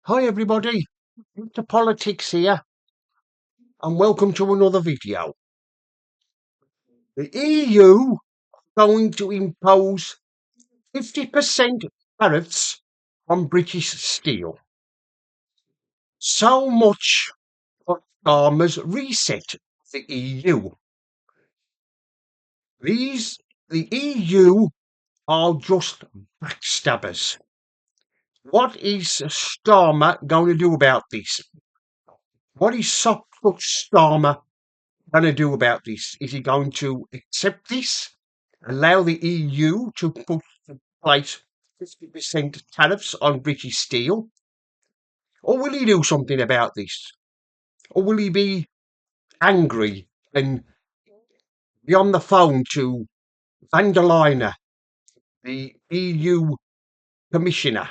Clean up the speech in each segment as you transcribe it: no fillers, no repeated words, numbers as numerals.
Hi everybody, to politics here, and welcome to another video. The EU going to impose 50% tariffs on British steel. So much for farmers reset the EU. The EU are just backstabbers. What is Starmer going to do about this? What is soft Starmer going to do about this? Is he going to accept this? Allow the EU to put in place 50% tariffs on British steel? Or will he do something about this? Or will he be angry and be on the phone to van der Leyen, the EU commissioner?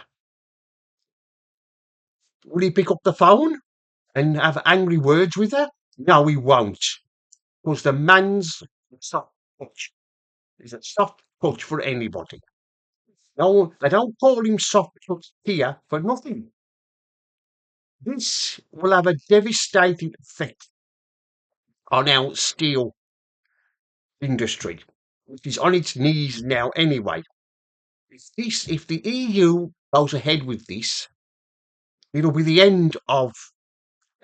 Will he pick up the phone and have angry words with her? No, he won't. Because the man's a soft touch. He's a soft touch for anybody. No, they don't call him soft touch here for nothing. This will have a devastating effect on our steel industry, which is on its knees now anyway. If the EU goes ahead with this, it'll be the end of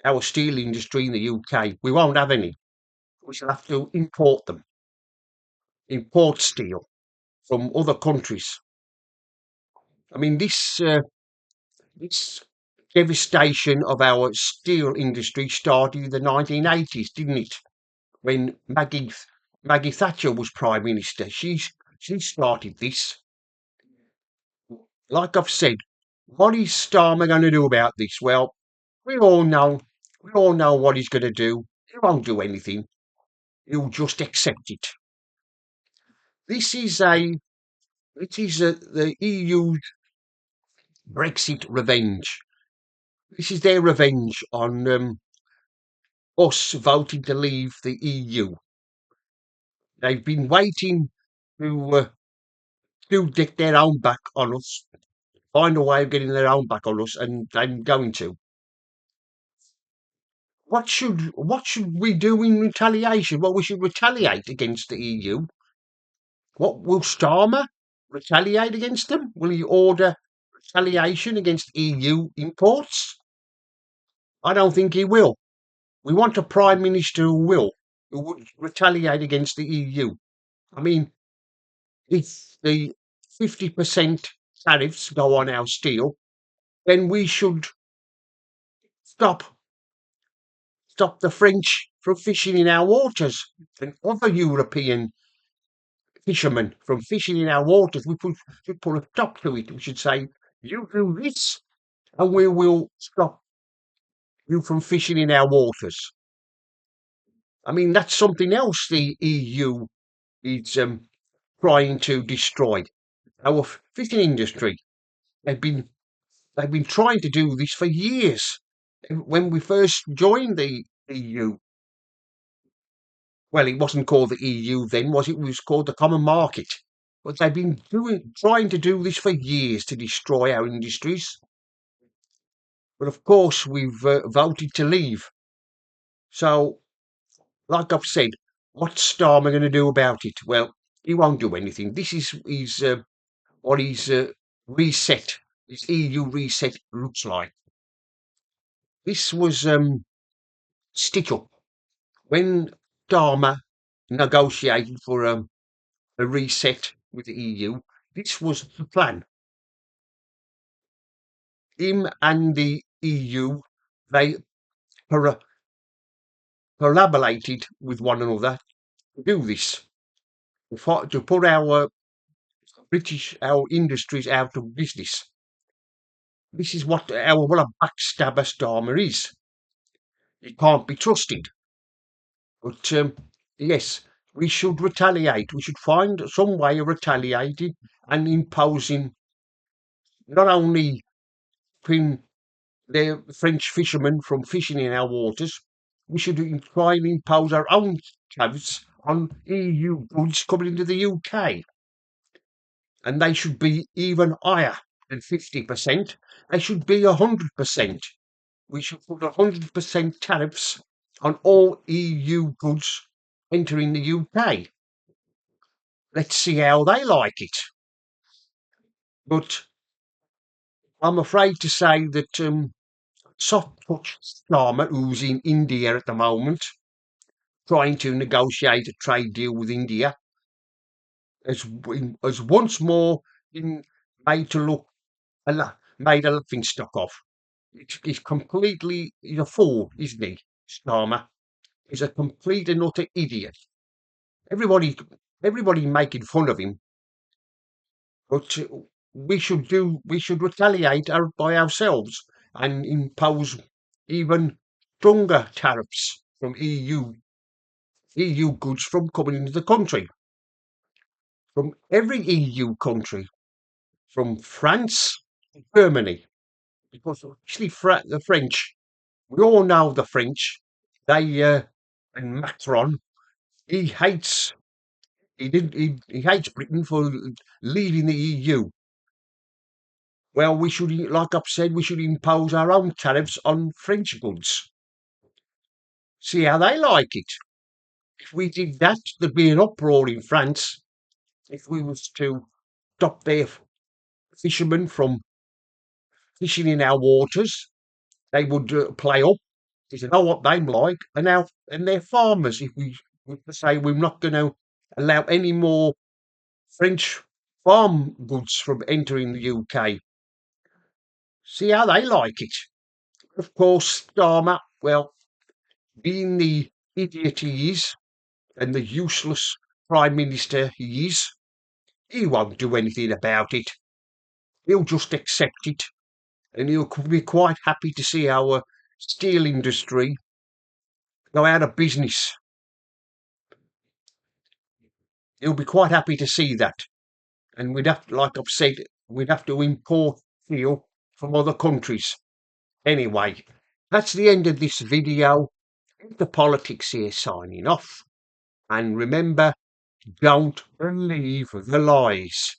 our steel industry in the UK. We won't have any. We shall have to import steel from other countries. I mean, this devastation of our steel industry started in the 1980s, didn't it? When Maggie Thatcher was Prime Minister. She started this. Like I've said, what is Starmer going to do about this? Well, we all know. We all know what he's going to do. He won't do anything. He'll just accept it. This is the EU's Brexit revenge. This is their revenge on us voting to leave the EU. They've been waiting to get their own back on us, find a way of getting their own back on us, and I'm going to. What should we do in retaliation? Well, we should retaliate against the EU. What will Starmer retaliate against them? Will he order retaliation against EU imports? I don't think he will. We want a prime minister who would retaliate against the EU. I mean, if the 50% tariffs go on our steel, then we should stop the French from fishing in our waters and other European fishermen from fishing in our waters. We should put a stop to it. We should say, you do this and we will stop you from fishing in our waters. I mean, that's something else the EU is trying to destroy. Our fishing industry. They've been trying to do this for years. When we first joined the EU, well, it wasn't called the EU then, was it? It was called the Common Market. But they've been trying to do this for years to destroy our industries. But of course, we've voted to leave. So, like I've said, what's Starmer going to do about it? Well, he won't do anything. This is what his reset, his EU reset looks like. This was stitch up when Starmer negotiated for a reset with the EU. This was the plan. Him and the EU, they collaborated with one another to do this, to put our industries out of business. This is what a backstabber Starmer is. He can't be trusted. But yes, we should retaliate. We should find some way of retaliating and imposing not only the French fishermen from fishing in our waters, we should try and impose our own tariffs on EU goods coming into the UK. And they should be even higher and 50%. They should be 100%. We should put 100% tariffs on all EU goods entering the UK. Let's see how they like it. But I'm afraid to say that soft touch Starmer, who's in India at the moment, trying to negotiate a trade deal with India, has once more been made to look made a laughing stock of. He's completely he's a fool, isn't he? Starmer. He's a complete and utter idiot. Everybody everybody making fun of him, but we should retaliate by ourselves and impose even stronger tariffs from EU goods from coming into the country, from every EU country, from France to Germany, because actually the French, we all know the French, they and Macron, he hates he hates Britain for leaving the EU. Well, we should, like I've said, we should impose our own tariffs on French goods. See how they like it. If we did that, there'd be an uproar in France. If we was to stop their fishermen from fishing in our waters, they would play up. They said, "Oh, what they like," and now and they're farmers. If we were to say we're not going to allow any more French farm goods from entering the UK, see how they like it. Of course, Starmer, well, being the idiot he is and the useless Prime Minister he is, he won't do anything about it. He'll just accept it and he'll be quite happy to see our steel industry go out of business. He'll be quite happy to see that. And we'd have, like I've said, we'd have to import steel from other countries. Anyway, that's the end of this video. The politics here signing off. And remember, don't believe the lies.